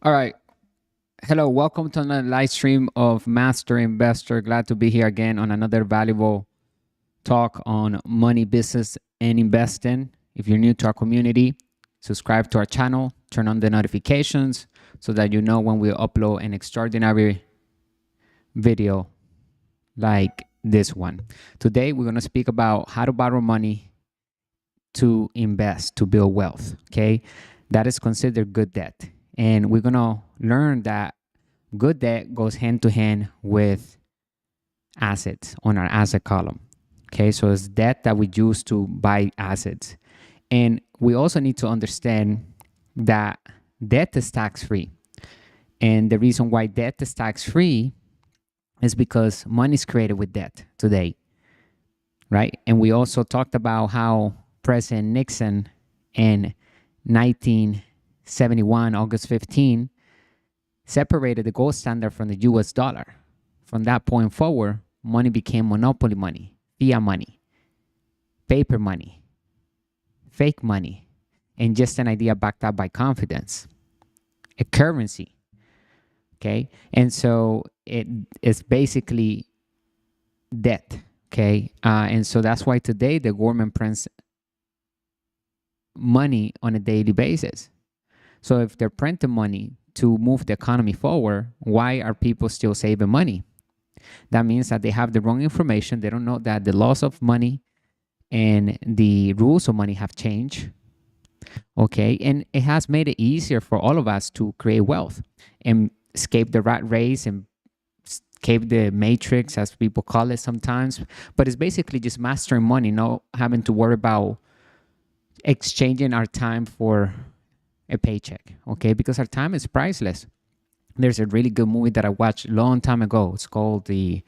All right. Hello. Welcome to another live stream of Master Investor. Glad to be here again on another valuable talk on money, business, and investing. If you're new to our community, subscribe to our channel, turn on the notifications so that you know when we upload an extraordinary video like this one. Today, we're going to speak about how to borrow money to invest, to build wealth. Okay. That is considered good debt. And we're going to learn that good debt goes hand to hand with assets on our asset column. Okay, so it's debt that we use to buy assets. And we also need to understand that debt is tax free. And the reason why debt is tax free is because money is created with debt today, right? And we also talked about how President Nixon in 1971, August 15, separated the gold standard from the US dollar. From that point forward, money became monopoly money, fiat money, paper money, fake money, and just an idea backed up by confidence, a currency. Okay, and so it is basically debt. Okay, and so that's why today the government prints money on a daily basis. So if they're printing money to move the economy forward, why are people still saving money? That means that they have the wrong information. They don't know that the laws of money and the rules of money have changed. Okay, and it has made it easier for all of us to create wealth and escape the rat race and escape the matrix, as people call it sometimes. But it's basically just mastering money, not having to worry about exchanging our time for a paycheck, okay? Because our time is priceless. There's a really good movie that I watched a long time ago. It's called The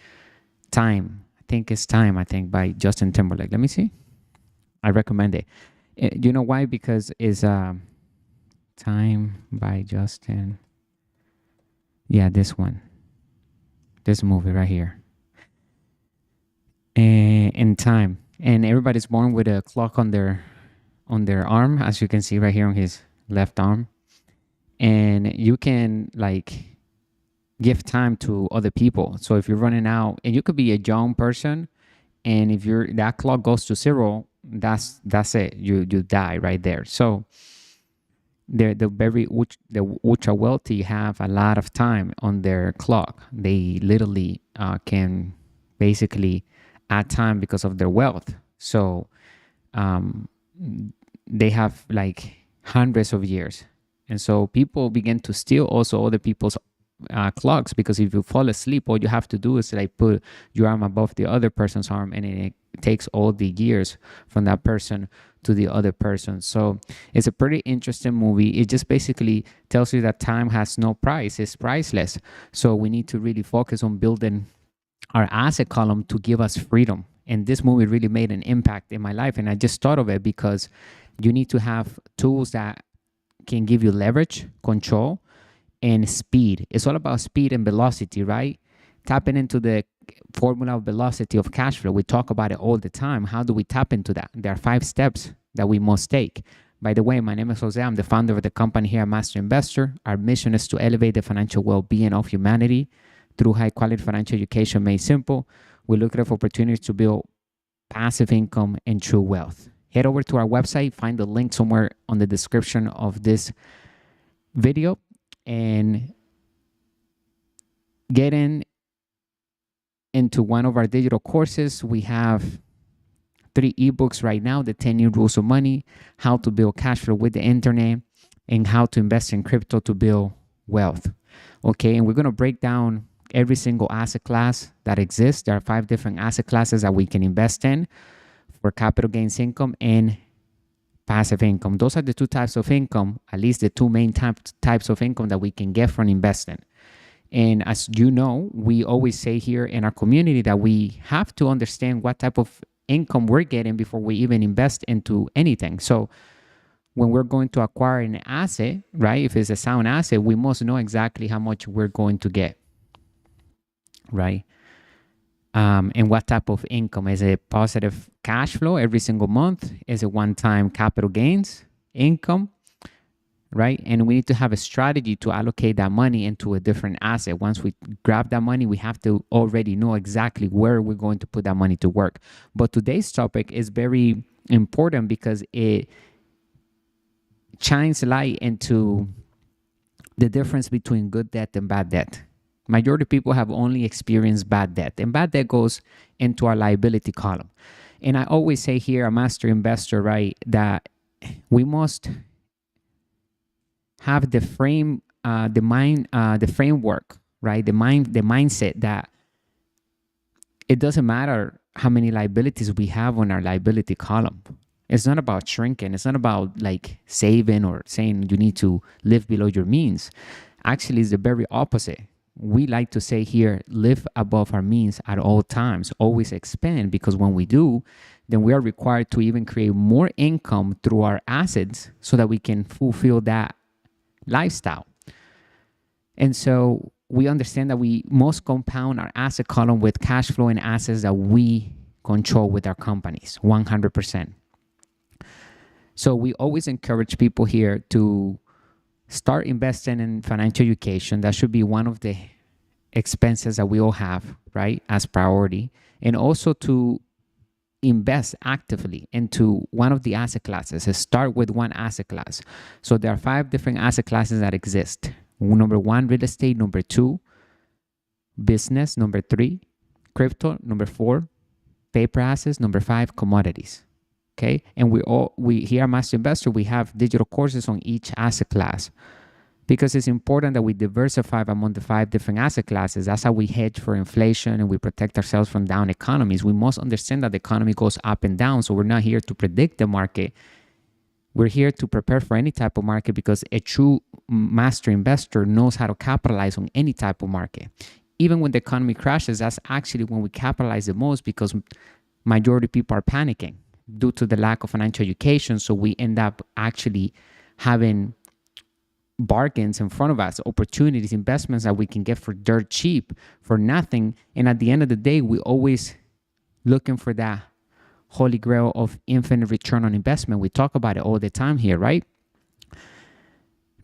Time. I think it's Time, by Justin Timberlake. Let me see. I recommend it. You know why? Because it's Time by Justin. Yeah, this one. This movie right here. In Time. And everybody's born with a clock on their arm, as you can see right here on his left arm, and you can like give time to other people. So if you're running out, and you could be a young person, and if that clock goes to zero, that's it. You die right there. So the ultra wealthy have a lot of time on their clock. They literally can basically add time because of their wealth. So they have like hundreds of years. And so people begin to steal also other people's clocks, because if you fall asleep, all you have to do is like put your arm above the other person's arm, and it takes all the years from that person to the other person. So it's a pretty interesting movie. It just basically tells you that time has no price. It's priceless. So we need to really focus on building our asset column to give us freedom. And this movie really made an impact in my life. And I just thought of it because you need to have tools that can give you leverage, control, and speed. It's all about speed and velocity, right? Tapping into the formula of velocity of cash flow. We talk about it all the time. How do we tap into that? There are 5 steps that we must take. By the way, my name is Jose. I'm the founder of the company here at Master Investor. Our mission is to elevate the financial well-being of humanity through high-quality financial education made simple. We look for opportunities to build passive income and true wealth. Head over to our website, find the link somewhere on the description of this video, and get into one of our digital courses. We have 3 ebooks right now: the 10 new rules of money, how to build cash flow with the internet, and how to invest in crypto to build wealth. Okay, and we're going to break down every single asset class that exists. There are 5 different asset classes that we can invest in for capital gains income and passive income. Those are the 2 types of income, at least the 2 main types of income that we can get from investing. And as you know, we always say here in our community that we have to understand what type of income we're getting before we even invest into anything. So when we're going to acquire an asset, right, if it's a sound asset, we must know exactly how much we're going to get, right? And what type of income. Is it positive cash flow every single month? Is it one-time capital gains income, right? And we need to have a strategy to allocate that money into a different asset. Once we grab that money, we have to already know exactly where we're going to put that money to work. But today's topic is very important because it shines light into the difference between good debt and bad debt. Majority of people have only experienced bad debt, and bad debt goes into our liability column. And I always say here, a master investor, right, that we must have the framework, right, the mindset that it doesn't matter how many liabilities we have on our liability column. It's not about shrinking. It's not about like saving or saying you need to live below your means. Actually, it's the very opposite. We like to say here, live above our means at all times, always expand, because when we do, then we are required to even create more income through our assets so that we can fulfill that lifestyle. And so we understand that we must compound our asset column with cash flow and assets that we control with our companies 100%. So we always encourage people here to start investing in financial education. That should be one of the expenses that we all have, right, as priority. And also to invest actively into one of the asset classes. Start with one asset class. So there are 5 different asset classes that exist. Number 1, real estate. Number 2, business. Number 3, crypto. Number 4, paper assets. Number 5, commodities. Okay, and we here at Master Investor, we have digital courses on each asset class because it's important that we diversify among the 5 different asset classes. That's how we hedge for inflation and we protect ourselves from down economies. We must understand that the economy goes up and down, so we're not here to predict the market. We're here to prepare for any type of market because a true master investor knows how to capitalize on any type of market. Even when the economy crashes, that's actually when we capitalize the most because majority of people are panicking due to the lack of financial education. So we end up actually having bargains in front of us, opportunities, investments that we can get for dirt cheap, for nothing. And at the end of the day, we always looking for that holy grail of infinite return on investment. We talk about it all the time here, right?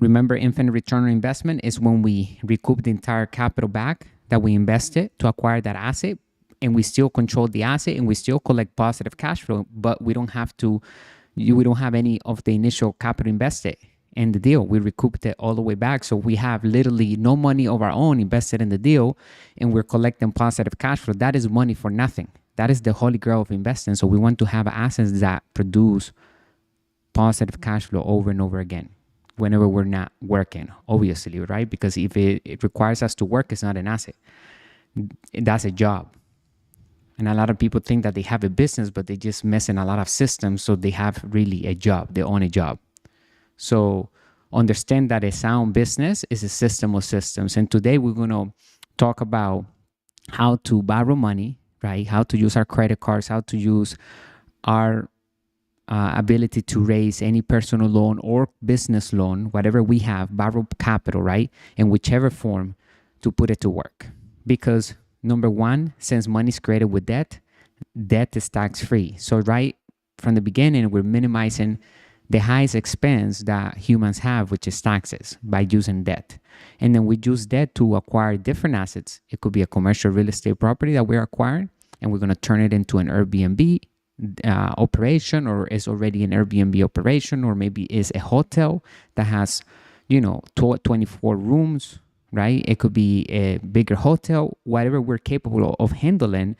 Remember, infinite return on investment is when we recoup the entire capital back that we invested to acquire that asset, and we still control the asset and we still collect positive cash flow, but we don't have any of the initial capital invested in the deal. We recouped it all the way back. So we have literally no money of our own invested in the deal and we're collecting positive cash flow. That is money for nothing. That is the holy grail of investing. So we want to have assets that produce positive cash flow over and over again whenever we're not working, obviously, right? Because if it requires us to work, it's not an asset. That's a job. And a lot of people think that they have a business, but they just mess in a lot of systems. So they have really a job. They own a job. So understand that a sound business is a system of systems. And today we're going to talk about how to borrow money, right? How to use our credit cards, how to use our ability to raise any personal loan or business loan, whatever we have, borrow capital, right? In whichever form to put it to work. Because number 1, since money is created with debt, debt is tax-free. So right from the beginning, we're minimizing the highest expense that humans have, which is taxes, by using debt. And then we use debt to acquire different assets. It could be a commercial real estate property that we're acquiring, and we're going to turn it into an Airbnb operation, or is already an Airbnb operation, or maybe is a hotel that has, 24 rooms, right? It could be a bigger hotel, whatever we're capable of handling.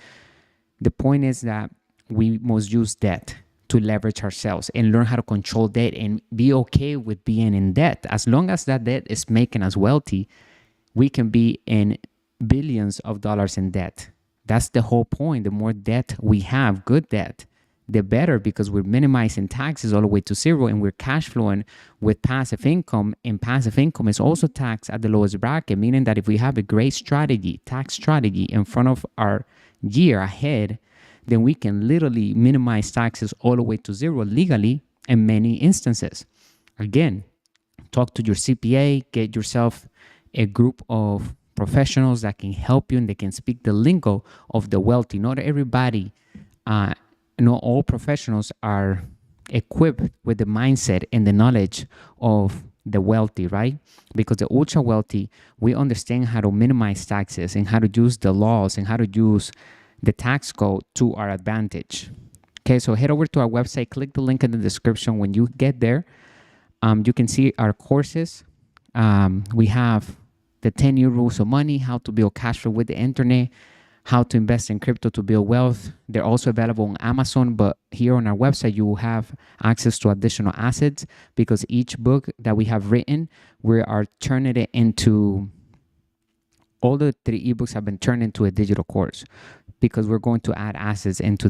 The point is that we must use debt to leverage ourselves and learn how to control debt and be okay with being in debt. As long as that debt is making us wealthy, we can be in billions of dollars in debt. That's the whole point. The more debt we have, good debt, the better, because we're minimizing taxes all the way to zero and we're cash flowing with passive income. And passive income is also taxed at the lowest bracket, meaning that if we have a great strategy, tax strategy in front of our year ahead, then we can literally minimize taxes all the way to zero legally in many instances. Again, talk to your CPA, get yourself a group of professionals that can help you and they can speak the lingo of the wealthy. Not everybody, not all professionals are equipped with the mindset and the knowledge of the wealthy, right? Because the ultra wealthy, we understand how to minimize taxes and how to use the laws and how to use the tax code to our advantage. Okay, so head over to our website, click the link in the description. When you get there, you can see our courses. We have the 10 new rules of money, how to build cash flow with the internet, how to invest in crypto to build wealth. They're also available on Amazon, but here on our website, you will have access to additional assets because each book that we have written, we are turning it into, all the 3 ebooks have been turned into a digital course because we're going to add assets into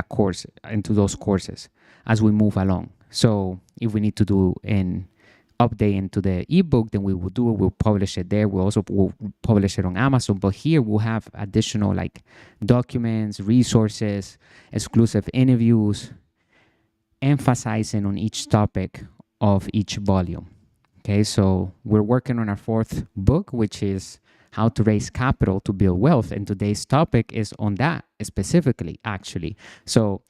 course, into those courses as we move along. So if we need to do an update into the ebook, then we will do it. We'll publish it there. We'll publish it on Amazon. But here we'll have additional like documents, resources, exclusive interviews, emphasizing on each topic of each volume. Okay, so we're working on our 4th book, which is how to raise capital to build wealth. And today's topic is on that specifically, actually. So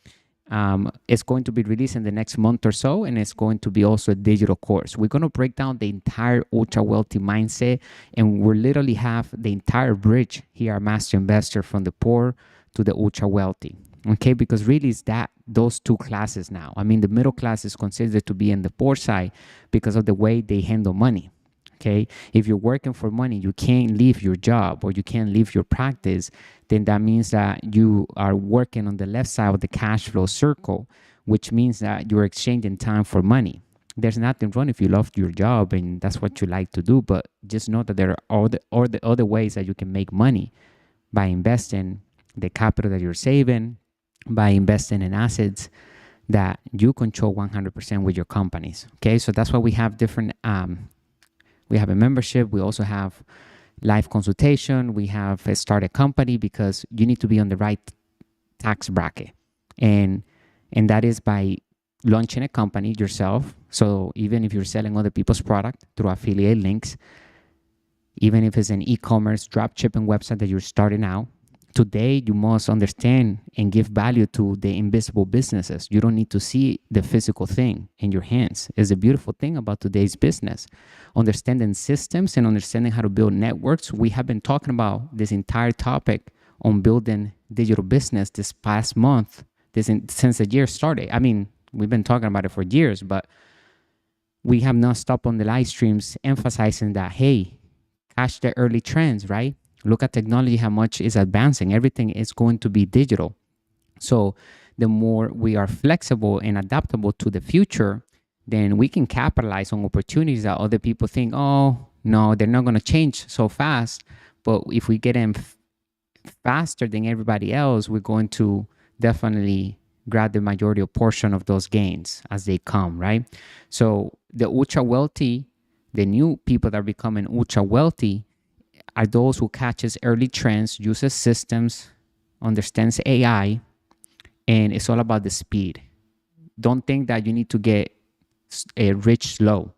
it's going to be released in the next month or so, and it's going to be also a digital course. We're going to break down the entire ultra wealthy mindset, and we literally have the entire bridge here at Master Investor from the poor to the ultra wealthy. Okay, because really it's those 2 classes now. I mean, the middle class is considered to be in the poor side because of the way they handle money. Okay, if you're working for money, you can't leave your job or you can't leave your practice, then that means that you are working on the left side of the cash flow circle, which means that you're exchanging time for money. There's nothing wrong if you love your job and that's what you like to do, but just know that there are all the other ways that you can make money by investing the capital that you're saving, by investing in assets that you control 100% with your companies. Okay, so that's why we have different we have a membership. We also have live consultation. We have a started company because you need to be on the right tax bracket. And that is by launching a company yourself. So even if you're selling other people's product through affiliate links, even if it's an e-commerce drop shipping website that you're starting out, today you must understand and give value to the invisible businesses. You don't need to see the physical thing in your hands. It's a beautiful thing about today's business. Understanding systems and understanding how to build networks. We have been talking about this entire topic on building digital business this past month, since the year started. I mean, we've been talking about it for years, but we have not stopped on the live streams emphasizing that, hey, catch the early trends, right? Look at technology, how much is advancing. Everything is going to be digital. So the more we are flexible and adaptable to the future, then we can capitalize on opportunities that other people think, oh, no, they're not going to change so fast. But if we get in faster than everybody else, we're going to definitely grab the majority or portion of those gains as they come, right? So the ultra wealthy, the new people that are becoming ultra wealthy, are those who catches early trends, uses systems, understands AI, and it's all about the speed. Don't think that you need to get rich slow.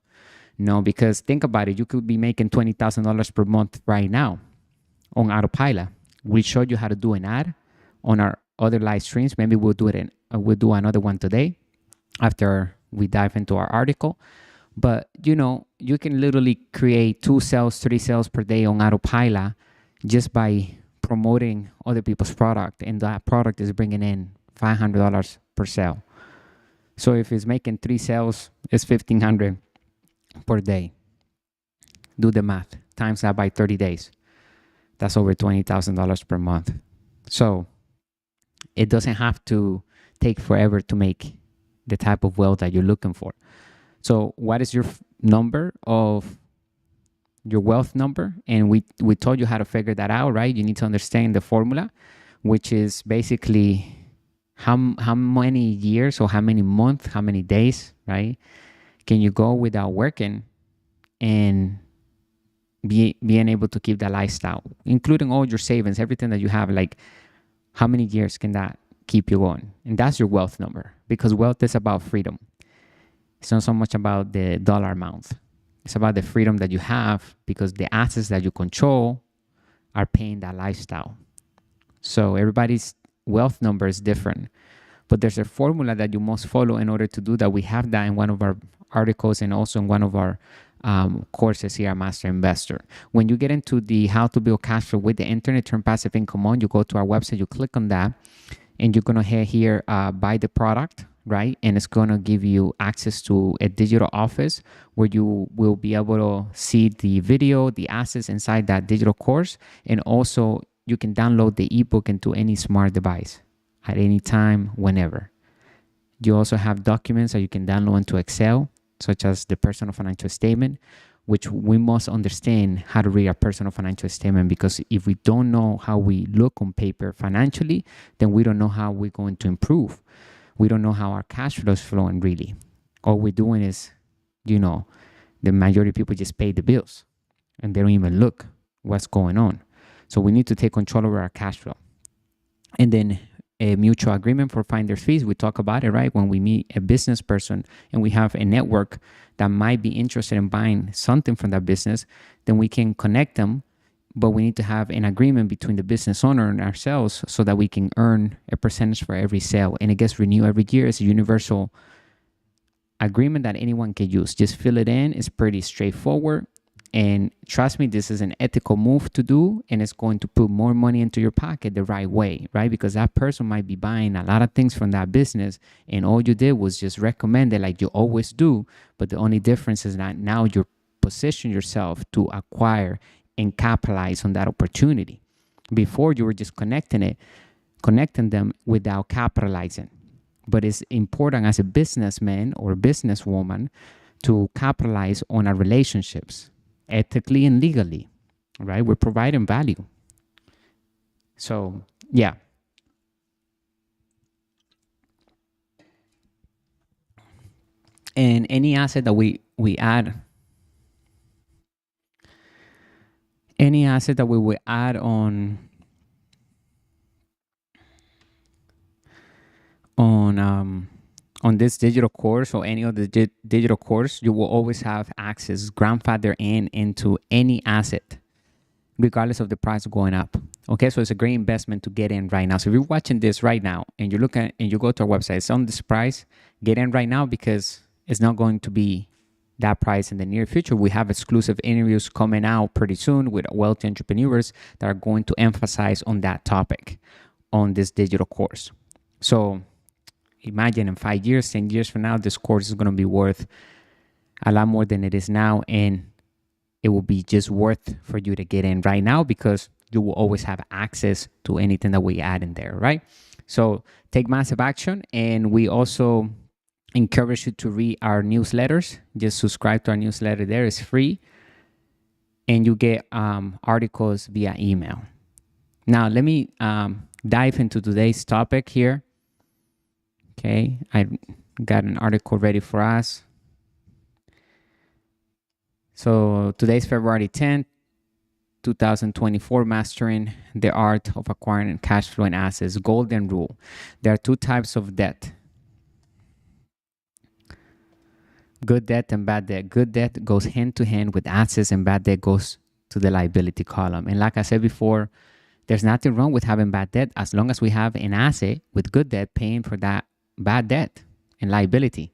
No, because think about it. You could be making $20,000 per month right now on autopilot. We showed you how to do an ad on our other live streams. Maybe we'll do another one today after we dive into our article. But, you can literally create 2 sales, 3 sales per day on autopilot just by promoting other people's product. And that product is bringing in $500 per sale. So if it's making 3 sales, it's $1,500 per day. Do the math. Times that by 30 days. That's over $20,000 per month. So it doesn't have to take forever to make the type of wealth that you're looking for. So what is your number of your wealth number? And we told you how to figure that out, right? You need to understand the formula, which is basically how many years or how many months, how many days, right? Can you go without working and being able to keep that lifestyle, including all your savings, everything that you have, like how many years can that keep you going? And that's your wealth number, because wealth is about freedom. It's not so much about the dollar amount. It's about the freedom that you have because the assets that you control are paying that lifestyle. So everybody's wealth number is different, but there's a formula that you must follow in order to do that. We have that in one of our articles and also in one of our courses here at Master Investor. When you get into the how to build cash flow with the internet, turn passive income on, you go to our website, you click on that, and you're going to head here, buy the product, right? And it's going to give you access to a digital office where you will be able to see the video, the assets inside that digital course. And also you can download the ebook into any smart device at any time, whenever. You also have documents that you can download into Excel, such as the personal financial statement, which we must understand how to read a personal financial statement, because if we don't know how we look on paper financially, then we don't know how we're going to improve. We don't know how our cash flow is flowing really. All we're doing is, the majority of people just pay the bills and they don't even look what's going on. So we need to take control over our cash flow. And then a mutual agreement for finder's fees. We talk about it, right? When we meet a business person and we have a network that might be interested in buying something from that business, then we can connect them, but we need to have an agreement between the business owner and ourselves so that we can earn a percentage for every sale. And it gets renewed every year. It's a universal agreement that anyone can use. Just fill it in. It's pretty straightforward. And trust me, this is an ethical move to do, and it's going to put more money into your pocket the right way, right? Because that person might be buying a lot of things from that business, and all you did was just recommend it like you always do. But the only difference is that now you're positioning yourself to acquire and capitalize on that opportunity. Before, you were just connecting them without capitalizing. But it's important as a businessman or businesswoman to capitalize on our relationships, ethically and legally, right? We're providing value. So, yeah. And any asset that we add, any asset that we will add on this digital course or any of the digital course, you will always have access, grandfather into any asset, regardless of the price going up. Okay, so it's a great investment to get in right now. So if you're watching this right now and you look at and you go to our website, it's on this price, get in right now because it's not going to be that price in the near future. We have exclusive interviews coming out pretty soon with wealthy entrepreneurs that are going to emphasize on that topic on this digital course. So imagine in 5 years, 10 years from now, this course is going to be worth a lot more than it is now. And it will be just worth for you to get in right now because you will always have access to anything that we add in there, right? So take massive action. And we also encourage you to read our newsletters. Just subscribe to our newsletter there. It's free. And you get articles via email. Now, let me dive into today's topic here. Okay, I got an article ready for us. So today's February 10th, 2024, Mastering the Art of Acquiring Cash Flow and Assets, Golden Rule. There are two types of debt. Good debt and bad debt. Good debt goes hand to hand with assets and bad debt goes to the liability column. And like I said before, there's nothing wrong with having bad debt as long as we have an asset with good debt paying for that bad debt and liability.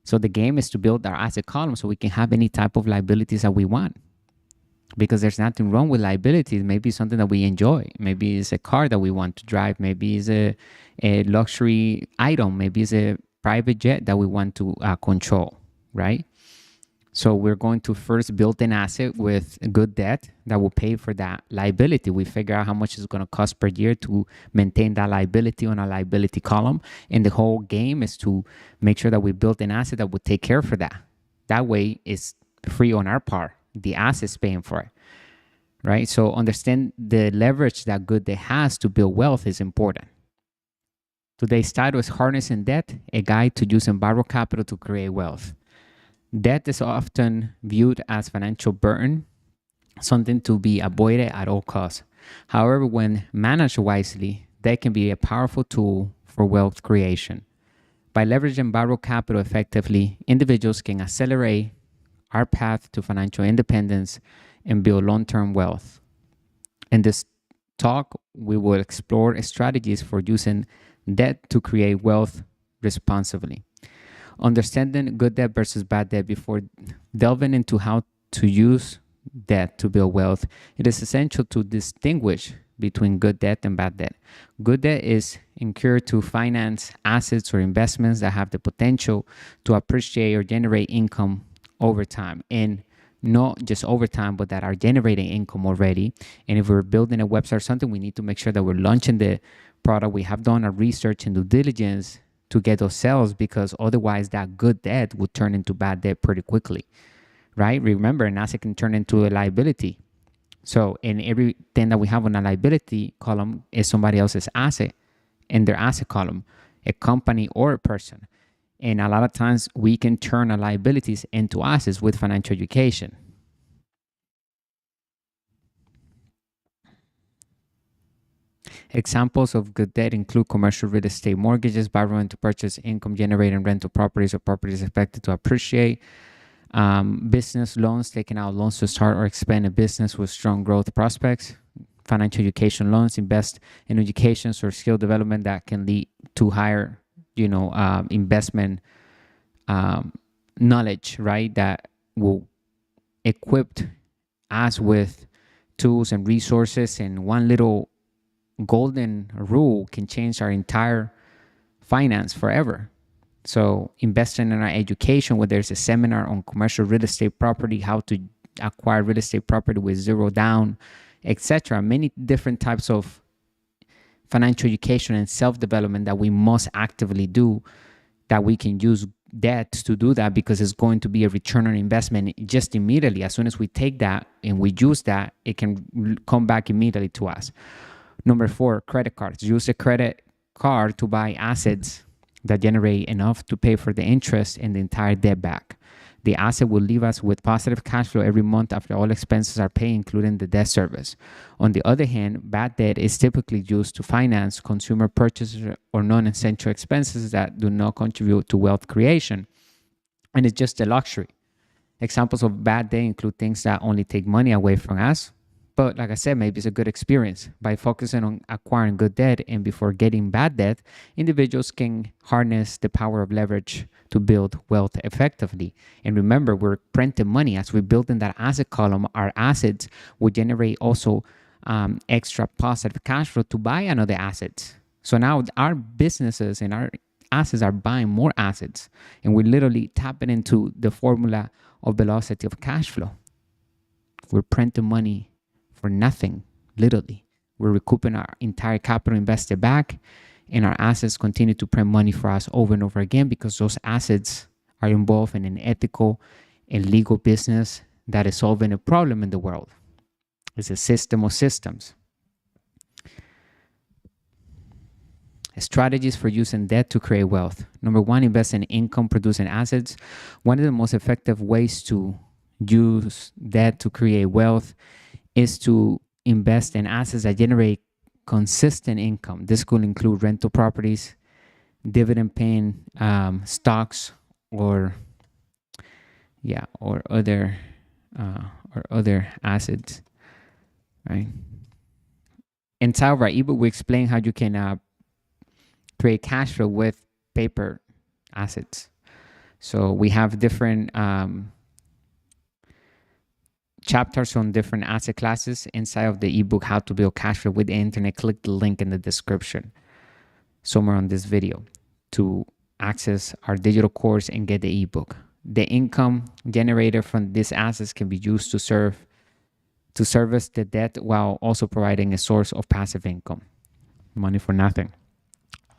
So the game is to build our asset column so we can have any type of liabilities that we want. Because there's nothing wrong with liabilities. Maybe it's something that we enjoy. Maybe it's a car that we want to drive. Maybe it's a luxury item. Maybe it's a private jet that we want to control, right? So we're going to first build an asset with good debt that will pay for that liability. We figure out how much it's going to cost per year to maintain that liability on a liability column. And the whole game is to make sure that we build an asset that will take care for that. That way it's free on our part. The asset's paying for it, right? So understand the leverage that good debt has to build wealth is important. Today's title is Harnessing Debt, a guide to using borrowed capital to create wealth. Debt is often viewed as financial burden, something to be avoided at all costs. However, when managed wisely, debt can be a powerful tool for wealth creation. By leveraging borrowed capital effectively, individuals can accelerate our path to financial independence and build long-term wealth. In this talk, we will explore strategies for using debt to create wealth responsibly. Understanding good debt versus bad debt. Before delving into how to use debt to build wealth, it is essential to distinguish between good debt and bad debt. Good debt is incurred to finance assets or investments that have the potential to appreciate or generate income over time, and not just over time, but that are generating income already. And if we're building a website or something, we need to make sure that we're launching the product. We have done our research and due diligence to get those sales, because otherwise that good debt would turn into bad debt pretty quickly, right? Remember, an asset can turn into a liability. So in everything that we have on a liability column is somebody else's asset in their asset column, a company or a person. And a lot of times we can turn our liabilities into assets with financial education. Examples of good debt include commercial real estate mortgages, borrowing to purchase income generating rental properties or properties expected to appreciate. Business loans, taking out loans to start or expand a business with strong growth prospects. Financial education loans, invest in education or skill development that can lead to higher, investment knowledge, right? That will equip us with tools and resources, and one little golden rule can change our entire finance forever. So investing in our education, whether it's a seminar on commercial real estate property, how to acquire real estate property with zero down, etc. Many different types of financial education and self-development that we must actively do, that we can use debt to do that, because it's going to be a return on investment just immediately. As soon as we take that and we use that, it can come back immediately to us. Number 4, credit cards. Use a credit card to buy assets that generate enough to pay for the interest and the entire debt back. The asset will leave us with positive cash flow every month after all expenses are paid, including the debt service. On the other hand, bad debt is typically used to finance consumer purchases or non-essential expenses that do not contribute to wealth creation, and it's just a luxury. Examples of bad debt include things that only take money away from us, but like I said, maybe it's a good experience. By focusing on acquiring good debt and before getting bad debt, individuals can harness the power of leverage to build wealth effectively. And remember, we're printing money. As we build in that asset column, our assets will generate also extra positive cash flow to buy another asset. So now our businesses and our assets are buying more assets, and we're literally tapping into the formula of velocity of cash flow. We're printing money for nothing, literally. We're recouping our entire capital invested back, and our assets continue to print money for us over and over again, because those assets are involved in an ethical and legal business that is solving a problem in the world. It's a system of systems. Strategies for using debt to create wealth. Number 1, invest in income producing assets. One of the most effective ways to use debt to create wealth is to invest in assets that generate consistent income. This could include rental properties, dividend paying stocks, or other assets, right? Inside of our ebook, we explain how you can create cash flow with paper assets. So we have different chapters on different asset classes inside of the ebook, How to Build Cash Flow with the Internet. Click the link in the description somewhere on this video to access our digital course and get the ebook. The income generated from these assets can be used to service the debt while also providing a source of passive income. Money for nothing.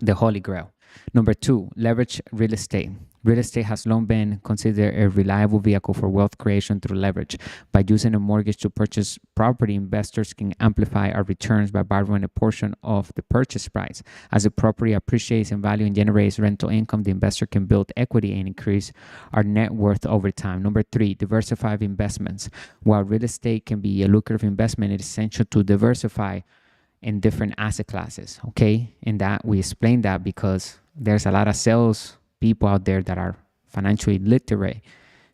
The Holy Grail. Number 2, leverage real estate. Real estate has long been considered a reliable vehicle for wealth creation through leverage. By using a mortgage to purchase property, investors can amplify our returns by borrowing a portion of the purchase price. As the property appreciates in value and generates rental income, the investor can build equity and increase our net worth over time. Number 3, diversified investments. While real estate can be a lucrative investment, it is essential to diversify in different asset classes, okay? And that we explain that because there's a lot of sales people out there that are financially literate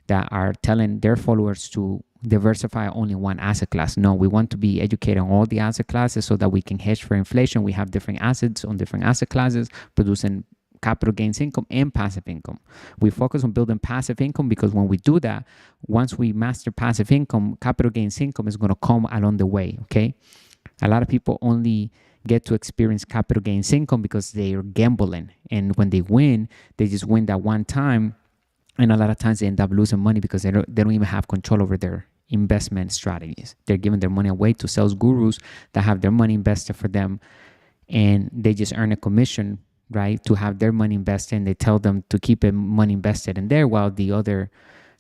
that are telling their followers to diversify only one asset class. No, we want to be educated on all the asset classes so that we can hedge for inflation. We have different assets on different asset classes producing capital gains income and passive income. We focus on building passive income because when we do that, once we master passive income, capital gains income is going to come along the way, okay? A lot of people only get to experience capital gains income because they are gambling. And when they win, they just win that one time. And a lot of times they end up losing money because they don't even have control over their investment strategies. They're giving their money away to sales gurus that have their money invested for them. And they just earn a commission, right, to have their money invested. And they tell them to keep their money invested in there while the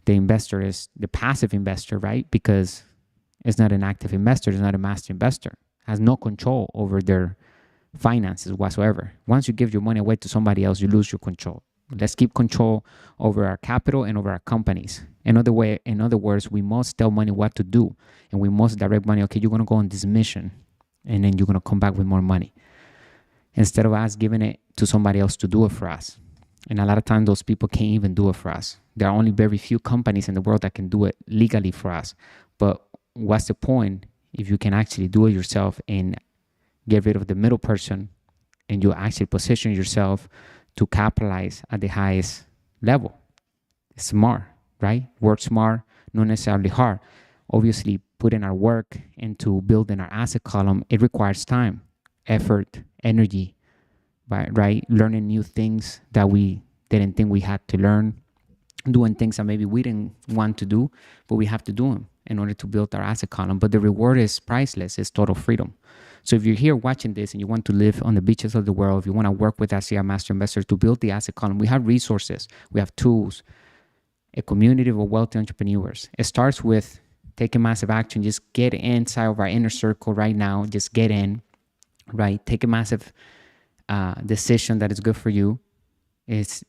investor is the passive investor, right? Because it's not an active investor. It's not a master investor. Has no control over their finances whatsoever. Once you give your money away to somebody else, you lose your control. Let's keep control over our capital and over our companies. In other words, we must tell money what to do, and we must direct money. Okay, you're going to go on this mission, and then you're going to come back with more money instead of us giving it to somebody else to do it for us. And a lot of times, those people can't even do it for us. There are only very few companies in the world that can do it legally for us. But what's the point if you can actually do it yourself and get rid of the middle person, and you actually position yourself to capitalize at the highest level? Smart, right? Work smart, not necessarily hard. Obviously, putting our work into building our asset column, it requires time, effort, energy, right? Learning new things that we didn't think we had to learn, doing things that maybe we didn't want to do, but we have to do them in order to build our asset column. But the reward is priceless. It's total freedom. So if you're here watching this and you want to live on the beaches of the world, if you want to work with us here at Master Investors to build the asset column, we have resources, we have tools, a community of wealthy entrepreneurs. It starts with taking massive action. Just get inside of our inner circle right now. Just get in, right? Take a massive decision that is good for you. It's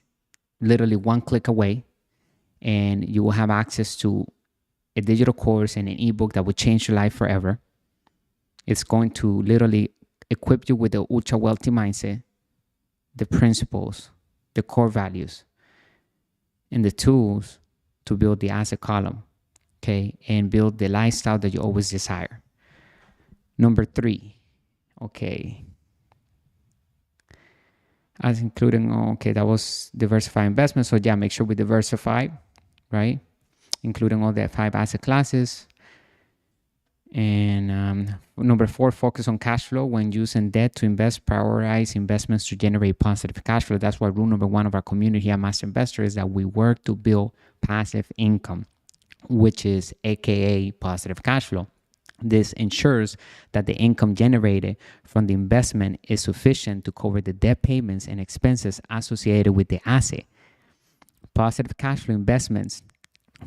literally one click away, and you will have access to a digital course and an ebook that will change your life forever. It's going to literally equip you with the ultra wealthy mindset, the principles, the core values, and the tools to build the asset column, okay, and build the lifestyle that you always desire. Number 3, okay, as including, okay, that was diversify investment. So yeah, make sure we diversify, right? Including all the 5 asset classes. And number 4, focus on cash flow. When using debt to invest, prioritize investments to generate positive cash flow. That's why rule number 1 of our community here at Master Investor is that we work to build passive income, which is AKA positive cash flow. This ensures that the income generated from the investment is sufficient to cover the debt payments and expenses associated with the asset. Positive cash flow investments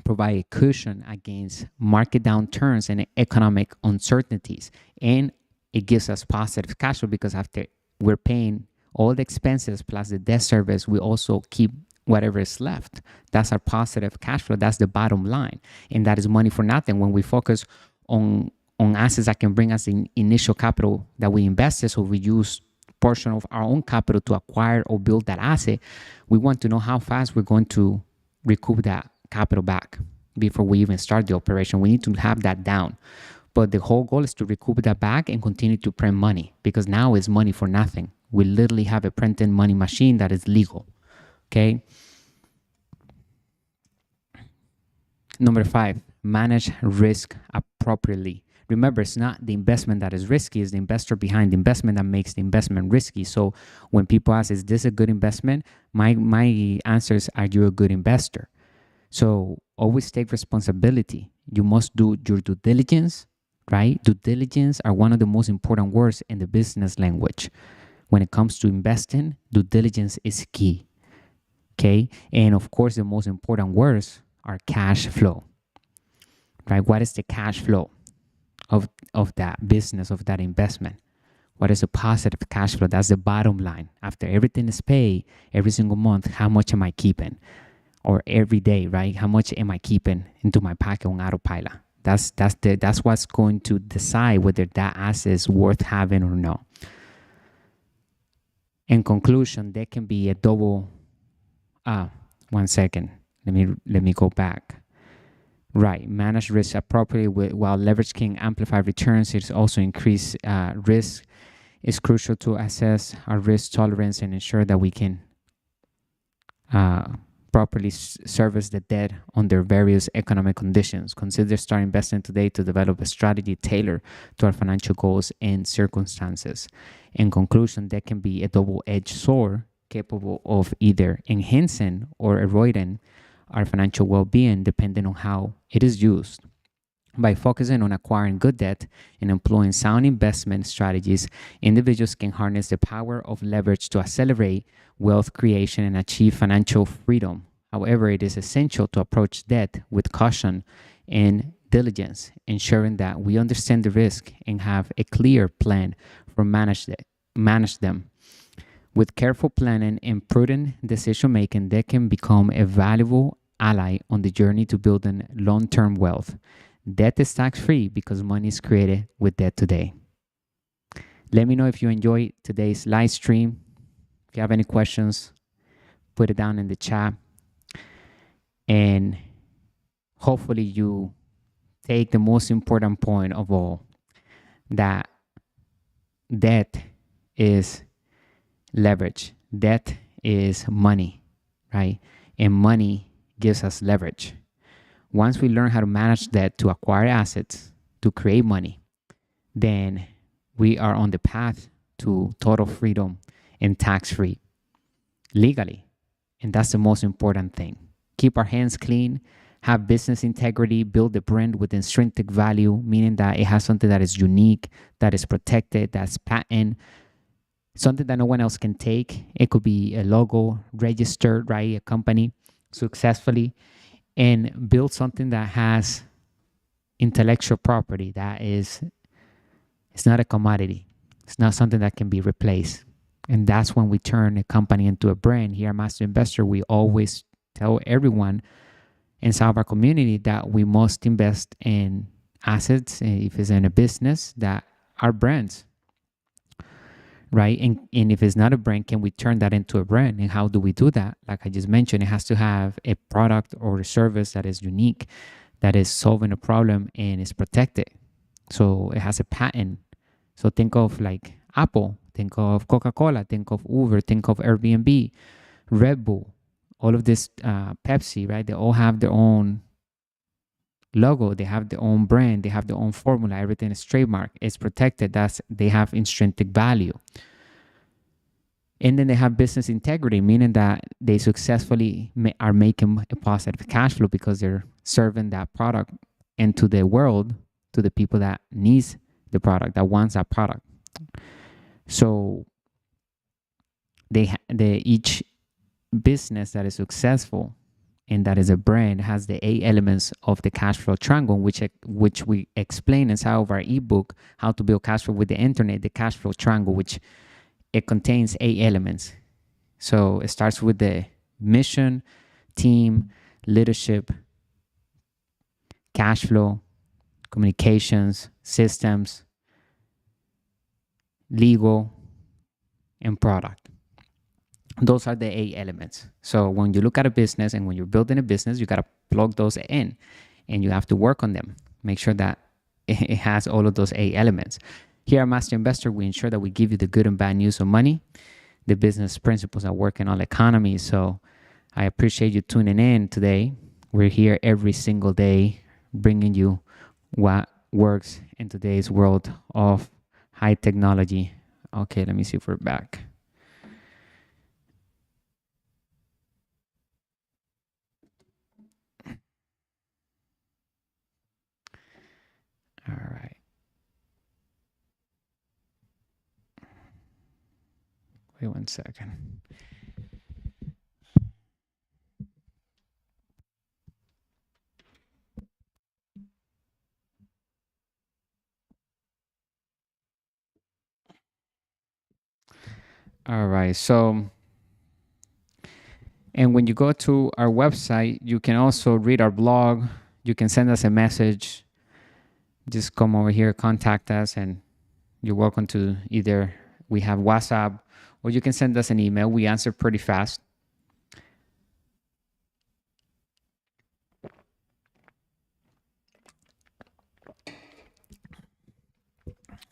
provide a cushion against market downturns and economic uncertainties. And it gives us positive cash flow because after we're paying all the expenses plus the debt service, we also keep whatever is left. That's our positive cash flow. That's the bottom line. And that is money for nothing. When we focus on assets that can bring us the initial capital that we invested, so we use portion of our own capital to acquire or build that asset, we want to know how fast we're going to recoup that capital back before we even start the operation. We need to have that down. But the whole goal is to recoup that back and continue to print money, because now it's money for nothing. We literally have a printing money machine that is legal. Okay. Number 5, manage risk appropriately. Remember, it's not the investment that is risky, it's the investor behind the investment that makes the investment risky. So when people ask, is this a good investment? My answer is, are you a good investor? So always take responsibility. You must do your due diligence, right? Due diligence are one of the most important words in the business language. When it comes to investing, due diligence is key, okay? And of course, the most important words are cash flow, right? What is the cash flow of that business, of that investment? What is a positive cash flow? That's the bottom line. After everything is paid, every single month, how much am I keeping? Or every day, right? How much am I keeping into my pocket on autopilot? That's what's going to decide whether that asset is worth having or not. In conclusion, there can be a double. 1 second. Let me go back. Right, manage risk appropriately while leverage can amplify returns. It's also increase risk. It's crucial to assess our risk tolerance and ensure that we can uh, properly service the debt under various economic conditions. Consider starting investing today to develop a strategy tailored to our financial goals and circumstances. In conclusion, debt can be a double-edged sword capable of either enhancing or eroding our financial well-being depending on how it is used. By focusing on acquiring good debt and employing sound investment strategies, individuals can harness the power of leverage to accelerate wealth creation and achieve financial freedom. However, it is essential to approach debt with caution and diligence, ensuring that we understand the risk and have a clear plan for manage them. With careful planning and prudent decision making, they can become a valuable ally on the journey to building long term wealth. Debt is tax free because money is created with debt today. Let me know if you enjoyed today's live stream. If you have any questions, put it down in the chat. And hopefully, you take the most important point of all, that debt is leverage. Debt is money, right? And money gives us leverage. Once we learn how to manage debt to acquire assets, to create money, then we are on the path to total freedom and tax-free legally. And that's the most important thing. Keep our hands clean, have business integrity, build a brand with intrinsic value, meaning that it has something that is unique, that is protected, that's patent, something that no one else can take. It could be a logo, registered, right? A company successfully, and build something that has intellectual property that is, it's not a commodity. It's not something that can be replaced. And that's when we turn a company into a brand. Here at Master Investor, we always tell everyone inside of our community that we must invest in assets, if it's in a business, that are brands, right? And if it's not a brand, can we turn that into a brand? And how do we do that? Like I just mentioned, it has to have a product or a service that is unique, that is solving a problem and is protected. So it has a patent. So think of like Apple, think of Coca-Cola, think of Uber, think of Airbnb, Red Bull, all of this, Pepsi, right? They all have their own logo, they have their own brand, they have their own formula, everything is trademark, it's protected, they have intrinsic value. And then they have business integrity, meaning that they successfully are making a positive cash flow because they're serving that product into the world, to the people that needs the product, that wants that product. So each business that is successful and that is a brand has the 8 elements of the cash flow triangle, which we explain inside of our ebook, How to Build Cash Flow with the Internet, the cash flow triangle, which it contains 8 elements. So it starts with the mission, team, leadership, cash flow, communications, systems, legal, and product. Those are the 8 elements. So when you look at a business and when you're building a business, you got to plug those in and you have to work on them. Make sure that it has all of those 8 elements. Here at Master Investor, we ensure that we give you the good and bad news of money, the business principles that work in all economies. So I appreciate you tuning in today. We're here every single day bringing you what works in today's world of high technology. Okay, let me see if we're back. All right. Wait 1 second. All right. So, and when you go to our website, you can also read our blog. You can send us a message. Just come over here, contact us, and you're welcome to either we have WhatsApp or you can send us an email. We answer pretty fast.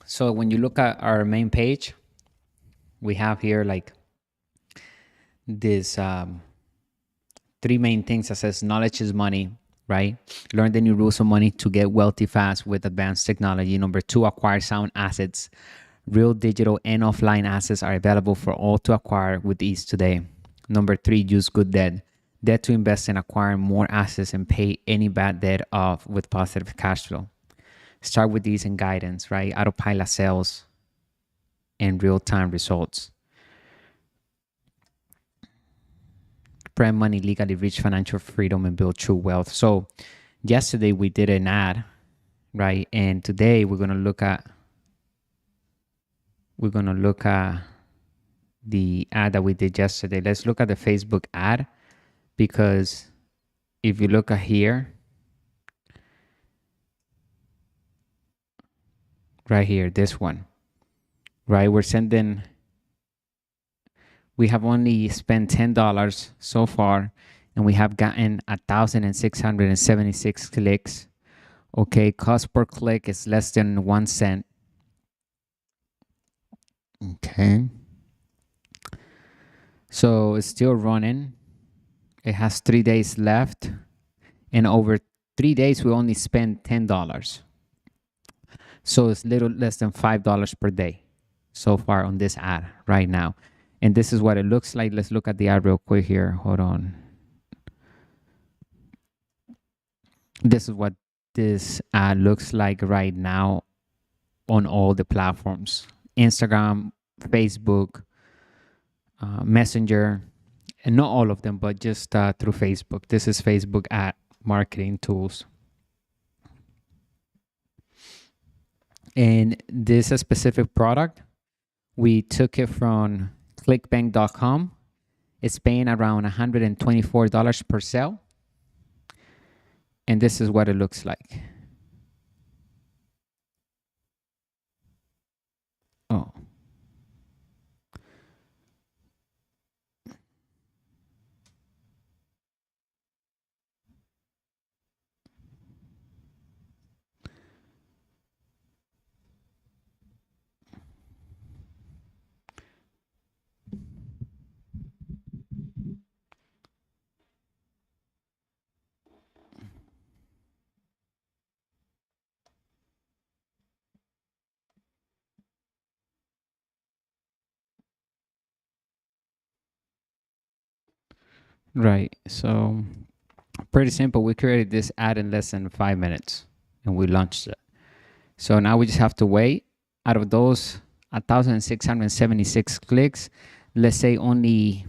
So when you look at our main page, we have here like this three main things that says knowledge is money, right? Learn the new rules of money to get wealthy fast with advanced technology. Number two, acquire sound assets. Real digital and offline assets are available for all to acquire with ease today. Number three, use good debt. Debt to invest in acquiring more assets and pay any bad debt off with positive cash flow. Start with these and guidance, right? Autopilot sales and real-time results. Print money legally, reach financial freedom, and build true wealth. So yesterday we did an ad, right? And today we're gonna look at the ad that we did yesterday. Let's look at the Facebook ad, because if you look at here, right here, this one, right? We have only spent $10 so far, and we have gotten 1,676 clicks. Okay, cost per click is less than 1 cent. Okay. So it's still running. It has 3 days left. And over 3 days, we only spent $10. So it's little less than $5 per day so far on this ad right now. And this is what it looks like. Let's look at the ad real quick here. Hold on. This is what this ad looks like right now on all the platforms: Instagram, Facebook, Messenger, and not all of them, but just through Facebook. This is Facebook ad marketing tools. And this is a specific product. We took it from clickbank.com. It's paying around $124 per sale. And this is what it looks like. Oh. Right. So pretty simple. We created this ad in less than 5 minutes and we launched it. So now we just have to wait. Out of those 1,676 clicks, let's say only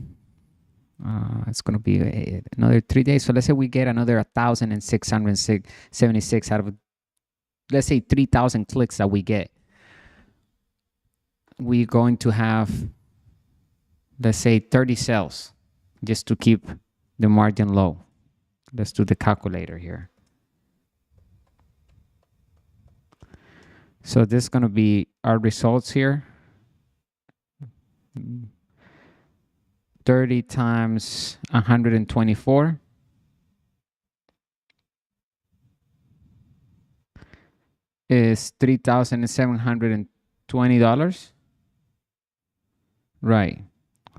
it's going to be another 3 days. So let's say we get another 1,676 out of, let's say, 3,000 clicks that we get. We're going to have, let's say, 30 sales just to keep the margin low. Let's do the calculator here. So this is going to be our results here. 30 times 124 is $3,720. Right.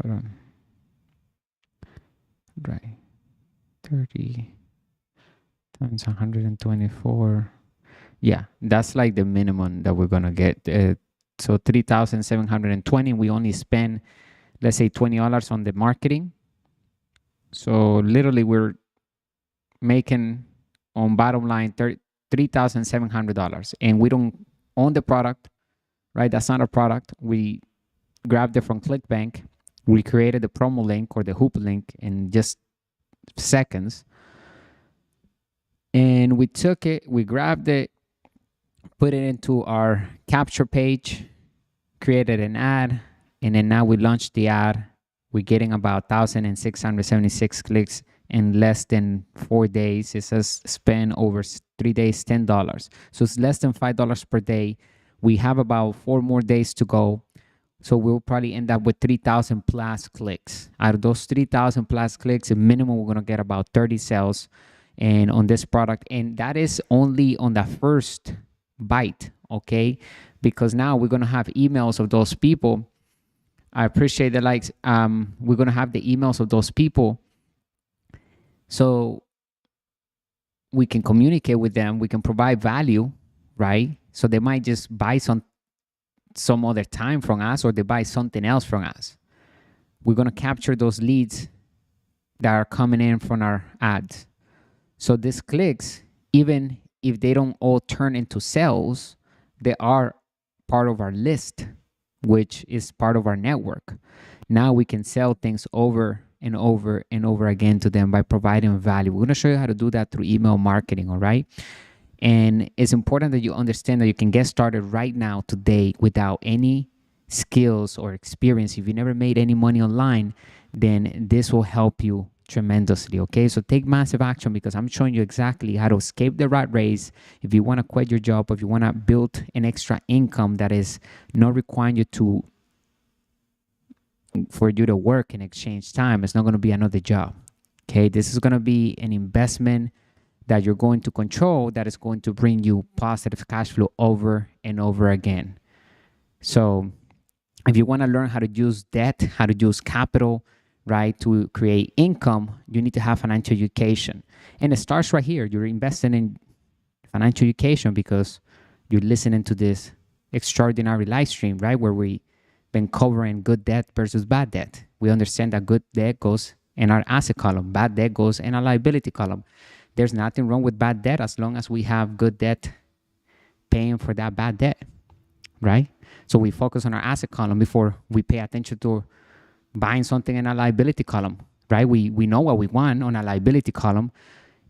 Hold on. Right. 30 times 124. Yeah, that's like the minimum that we're going to get. So 3,720. We only spend, let's say, $20 on the marketing. So literally we're making on bottom line $3,700, and we don't own the product, right? That's not a product. We grabbed it from ClickBank. We created the promo link or the hoop link in just seconds. And we took it, we grabbed it, put it into our capture page, created an ad, and then now we launched the ad. We're getting about 1,676 clicks in less than 4 days. It says spend over 3 days, $10. So it's less than $5 per day. We have about 4 more days to go. So we'll probably end up with 3,000 plus clicks. Out of those 3,000 plus clicks, a minimum, we're going to get about 30 sales and on this product. And that is only on the first bite, okay? Because now we're going to have emails of those people. I appreciate the likes. We're going to have the emails of those people So we can communicate with them, we can provide value, right? So they might just buy some other time from us, or they buy something else from us. We're going to capture those leads that are coming in from our ads. So these clicks, even if they don't all turn into sales, they are part of our list, which is part of our network. Now we can sell things over and over and over again to them by providing value. We're going to show you how to do that through email marketing, all right? And it's important that you understand that you can get started right now, today, without any skills or experience. If you never made any money online, then this will help you tremendously, okay? So take massive action, because I'm showing you exactly how to escape the rat race. If you want to quit your job, if you want to build an extra income that is not requiring you for you to work and exchange time, it's not going to be another job, okay? This is going to be an investment that you're going to control, that is going to bring you positive cash flow over and over again. So if you want to learn how to use debt, how to use capital, right, to create income, you need to have financial education. And it starts right here. You're investing in financial education because you're listening to this extraordinary live stream, right, where we've been covering good debt versus bad debt. We understand that good debt goes in our asset column, bad debt goes in our liability column. There's nothing wrong with bad debt as long as we have good debt paying for that bad debt, right? So we focus on our asset column before we pay attention to buying something in a liability column, right? We know what we want on a liability column.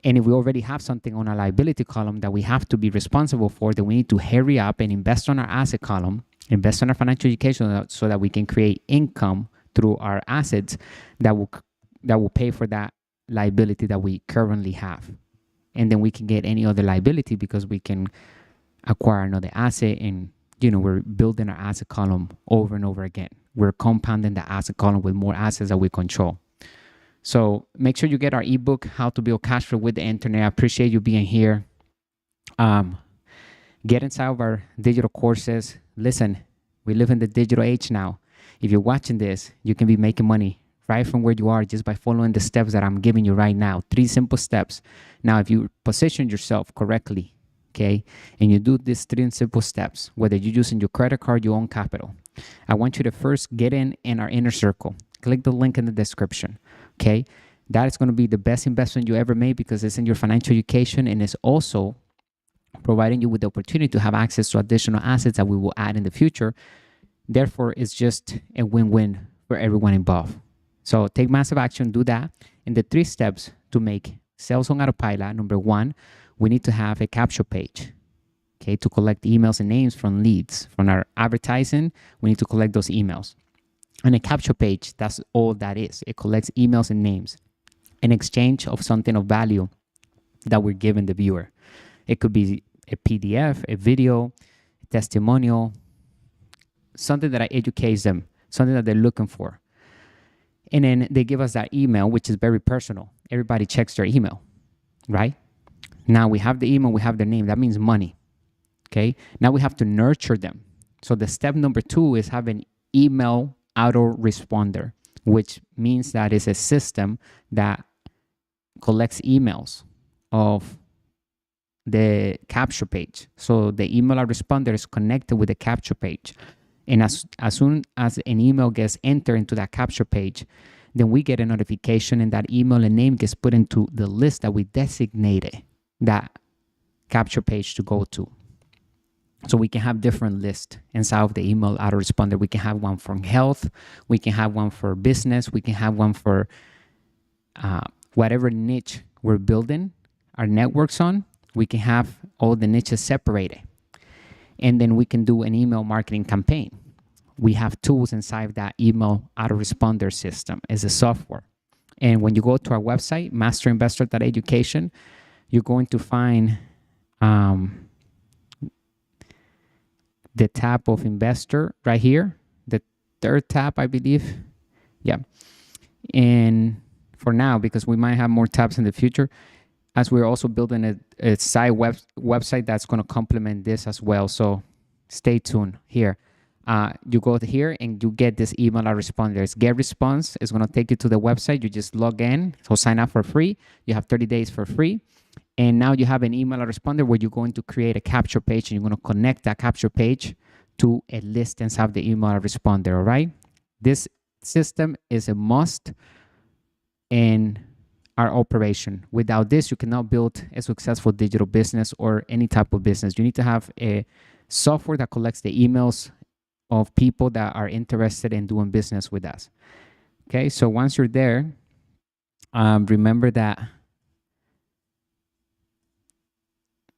And if we already have something on a liability column that we have to be responsible for, then we need to hurry up and invest on our asset column, invest in our financial education, so that we can create income through our assets that will pay for that liability that we currently have. And then we can get any other liability because we can acquire another asset, and we're building our asset column over and over again. We're compounding the asset column with more assets that we control. So make sure you get our ebook, How to Build Cash Flow with the Internet. I appreciate you being here. Get inside of our digital courses. Listen, we live in the digital age now. If you're watching this, you can be making money right from where you are just by following the steps that I'm giving you right now. 3 simple steps. Now, if you position yourself correctly, okay, and you do these 3 simple steps, whether you're using your credit card, your own capital, I want you to first get in our inner circle. Click the link in the description, okay? That is going to be the best investment you ever made, because it's in your financial education, and it's also providing you with the opportunity to have access to additional assets that we will add in the future. Therefore, it's just a win-win for everyone involved. So take massive action, do that. And the 3 steps to make sales on autopilot: number 1, we need to have a capture page, okay, to collect emails and names from leads. From our advertising, we need to collect those emails. And a capture page, that's all that is. It collects emails and names in exchange of something of value that we're giving the viewer. It could be a PDF, a video, a testimonial, something that educates them, something that they're looking for. And then they give us that email, which is very personal. Everybody checks their email, right? Now we have the email, we have their name. That means money, okay? Now we have to nurture them. So the step number 2 is have an email autoresponder, which means that it's a system that collects emails of the capture page. So the email autoresponder is connected with the capture page. And as soon as an email gets entered into that capture page, then we get a notification, and that email and name gets put into the list that we designated that capture page to go to. So we can have different lists inside of the email autoresponder. We can have one for health. We can have one for business. We can have one for whatever niche we're building our networks on. We can have all the niches separated. And then we can do an email marketing campaign. We have tools inside that email autoresponder system as a software. And when you go to our website, MASTERINVESTOR.education, you're going to find the tab of investor right here, the 3rd tab, I believe. Yeah. And for now, because we might have more tabs in the future, as we're also building a side website that's going to complement this as well. So stay tuned here. You go here and you get this email responder. It's get response. It's going to take you to the website. You just log in. So sign up for free. You have 30 days for free. And now you have an email responder where you're going to create a capture page and you're going to connect that capture page to a list inside of the email responder. All right. This system is a must in our operation. Without this, you cannot build a successful digital business or any type of business. You need to have a software that collects the emails of people that are interested in doing business with us. Okay, so once you're there, remember that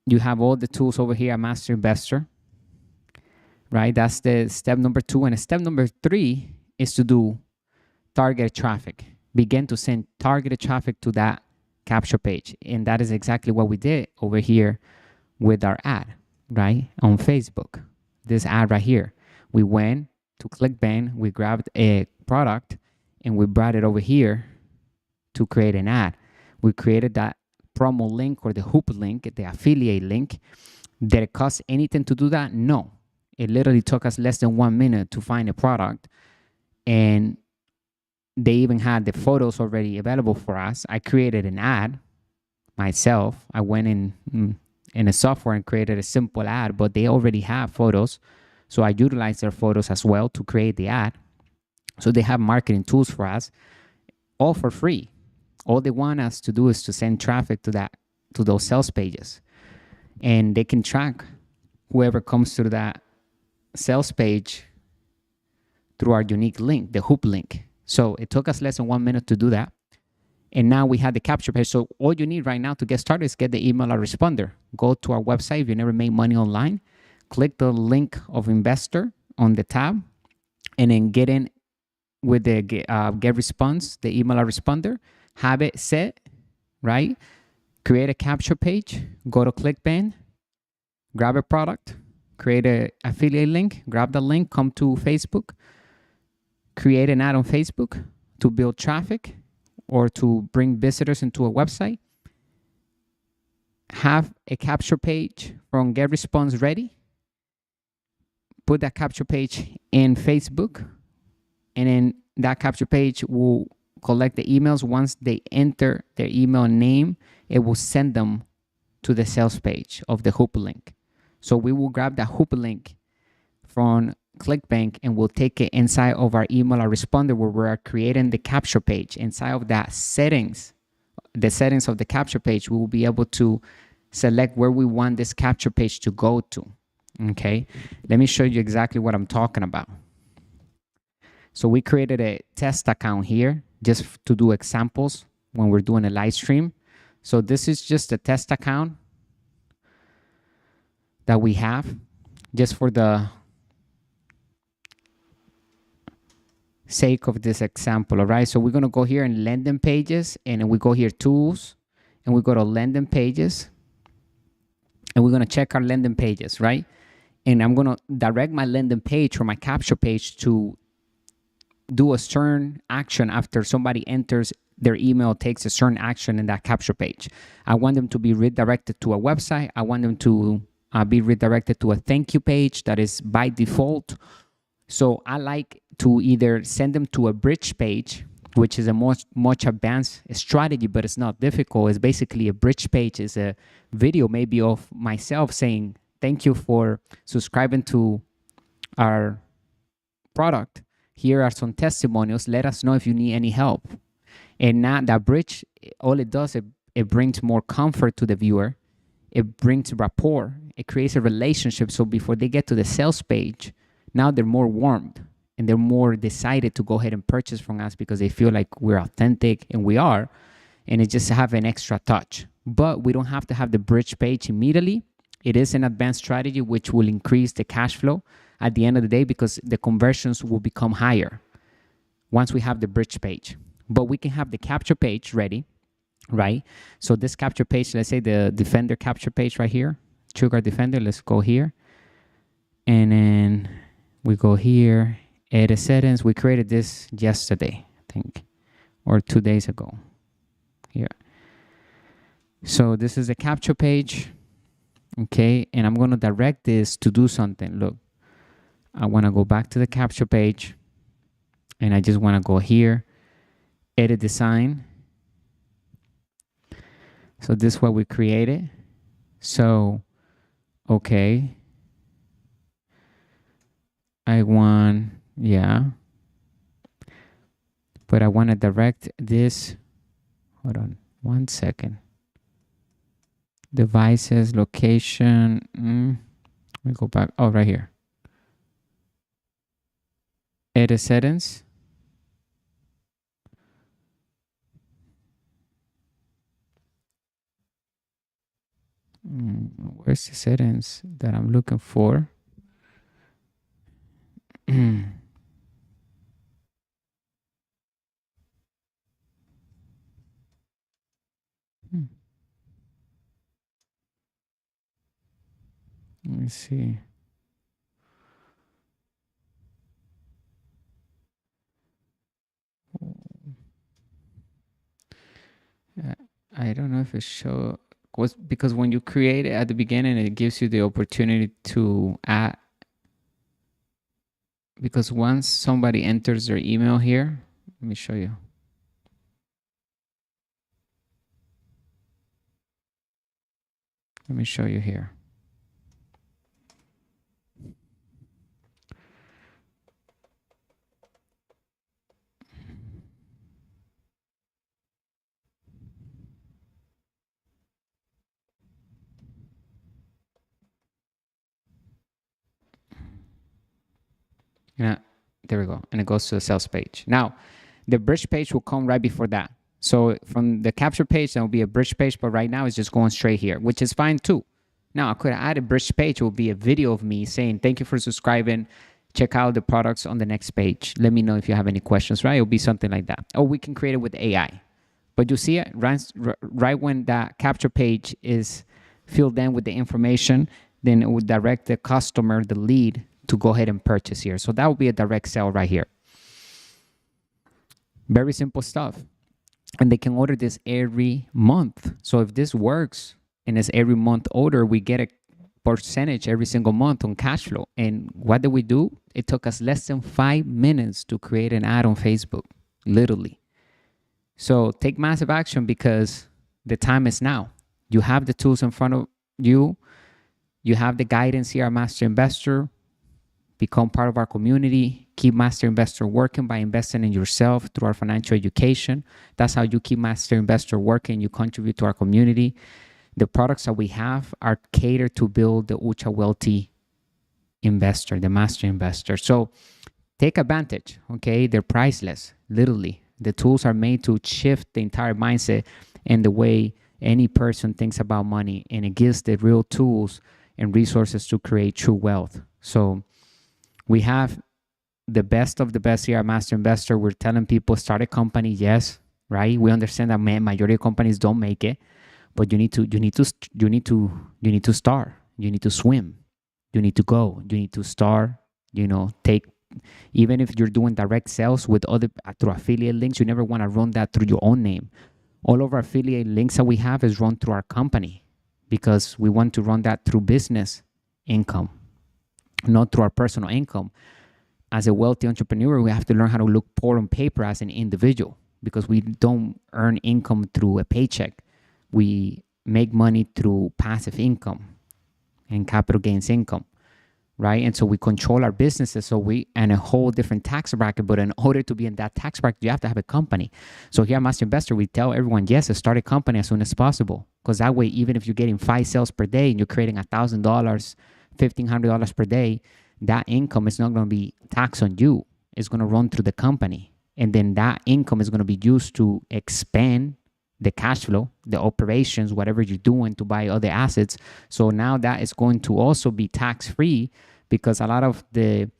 you have all the tools over here at Master Investor, right? That's the step number 2. And step number 3 is to do targeted traffic. Begin to send targeted traffic to that capture page. And that is exactly what we did over here with our ad, right? On Facebook, this ad right here. We went to ClickBank, we grabbed a product, and we brought it over here to create an ad. We created that promo link or the hoop link, the affiliate link. Did it cost anything to do that? No. It literally took us less than 1 minute to find a product. And they even had the photos already available for us. I created an ad myself. I went in a software and created a simple ad, but they already have photos. So I utilized their photos as well to create the ad. So they have marketing tools for us, all for free. All they want us to do is to send traffic to those sales pages. And they can track whoever comes through that sales page through our unique link, the hoop link. So it took us less than 1 minute to do that. And now we had the capture page. So all you need right now to get started is get the email responder. Go to our website if you never made money online. Click the link of investor on the tab, and then get in with the get response, the email responder. Have it set, right? Create a capture page. Go to ClickBank, grab a product, create an affiliate link, grab the link, come to Facebook, create an ad on Facebook to build traffic or to bring visitors into a website. Have a capture page from Get Response ready. Put that capture page in Facebook, and then that capture page will collect the emails. Once they enter their email name, it will send them to the sales page of the hoop link. So we will grab that hoop link from ClickBank and we'll take it inside of our email responder where we're creating the capture page. Inside of that settings, the settings of the capture page, we will be able to select where we want this capture page to go to. Okay, let me show you exactly what I'm talking about. So we created a test account here just to do examples when we're doing a live stream. So this is just a test account that we have just for the sake of this example. All right, so we're going to go here in landing pages, and then we go here tools, and we go to landing pages, and we're going to check our landing pages, right? And I'm going to direct my landing page or my capture page to do a certain action after somebody enters their email, takes a certain action in that capture page. I want them to be redirected to a website. I want them to be redirected to a thank you page that is by default. So I like to either send them to a bridge page, which is a much advanced strategy, but it's not difficult. It's basically a bridge page is a video maybe of myself saying, thank you for subscribing to our product. Here are some testimonials. Let us know if you need any help. And now that bridge, all it does, it brings more comfort to the viewer. It brings rapport. It creates a relationship. So before they get to the sales page, now they're more warmed and they're more decided to go ahead and purchase from us because they feel like we're authentic, and we are. And it just have an extra touch. But we don't have to have the bridge page immediately. It is an advanced strategy which will increase the cash flow at the end of the day because the conversions will become higher once we have the bridge page. But we can have the capture page ready, right? So this capture page, let's say the Defender capture page right here, Sugar Defender, let's go here. And then we go here, edit settings. We created this yesterday, I think, or 2 days ago. Here. So this is the capture page. Okay, and I'm going to direct this to do something. Look, I want to go back to the capture page, and I just want to go here, edit design. So this is what we created. So, okay. I want, yeah. But I want to direct this. Hold on 1 second. Devices, location. Let me go back. Oh, right here. Edit settings. Where's the settings that I'm looking for? Let me see. I don't know if it shows, because when you create it at the beginning, it gives you the opportunity to add. Because once somebody enters their email here, let me show you. Let me show you here. Yeah, there we go. And it goes to the sales page. Now, the bridge page will come right before that. So from the capture page, there will be a bridge page, but right now it's just going straight here, which is fine too. Now, I could add a bridge page. It will be a video of me saying, thank you for subscribing. Check out the products on the next page. Let me know if you have any questions, right? It'll be something like that. Or we can create it with AI. But you see it right when that capture page is filled in with the information, then it would direct the customer, the lead, to go ahead and purchase here. So that would be a direct sale right here. Very simple stuff. And they can order this every month. So if this works and it's every month order, we get a percentage every single month on cash flow. And what did we do? It took us less than 5 minutes to create an ad on Facebook, literally. So take massive action because the time is now. You have the tools in front of you. You have the guidance here at Master Investor. Become part of our community. Keep Master Investor working by investing in yourself through our financial education. That's how you keep Master Investor working. You contribute to our community. The products that we have are catered to build the ultra wealthy investor, the Master Investor. So take advantage, okay? They're priceless, literally. The tools are made to shift the entire mindset and the way any person thinks about money, and it gives the real tools and resources to create true wealth. So we have the best of the best here at Master Investor. We're telling people start a company, yes, right? We understand that majority of companies don't make it, but you need to start. You need to swim. You need to go. You need to start. Take. Even if you're doing direct sales with other through affiliate links, you never want to run that through your own name. All of our affiliate links that we have is run through our company because we want to run that through business income, not through our personal income. As a wealthy entrepreneur, we have to learn how to look poor on paper as an individual because we don't earn income through a paycheck. We make money through passive income and capital gains income. Right? And so we control our businesses. So we and a whole different tax bracket. But in order to be in that tax bracket, you have to have a company. So here at Master Investor, we tell everyone, yes, start a company as soon as possible. Because that way, even if you're getting 5 sales per day and you're creating $1,000, $1,500 per day, that income is not going to be taxed on you. It's going to run through the company. And then that income is going to be used to expand the cash flow, the operations, whatever you're doing to buy other assets. So now that is going to also be tax-free because a lot of the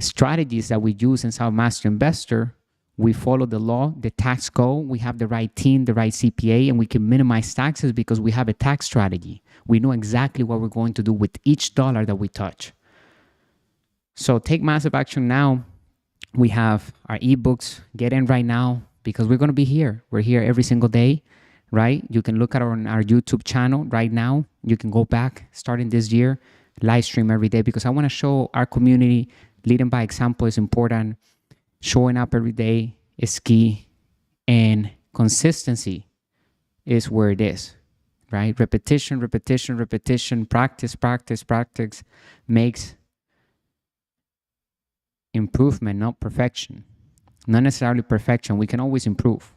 strategies that we use inside Master Investor, we follow the law, the tax code, we have the right team, the right CPA, and we can minimize taxes because we have a tax strategy. We know exactly what we're going to do with each dollar that we touch. So take massive action now. We have our ebooks. Get in right now because we're going to be here. We're here every single day, right? You can look at our YouTube channel right now. You can go back starting this year, live stream every day because I want to show our community leading by example is important. Showing up every day is key, and consistency is where it is, right? Repetition, repetition, repetition, practice, practice, practice makes improvement, not perfection. Not necessarily perfection. We can always improve.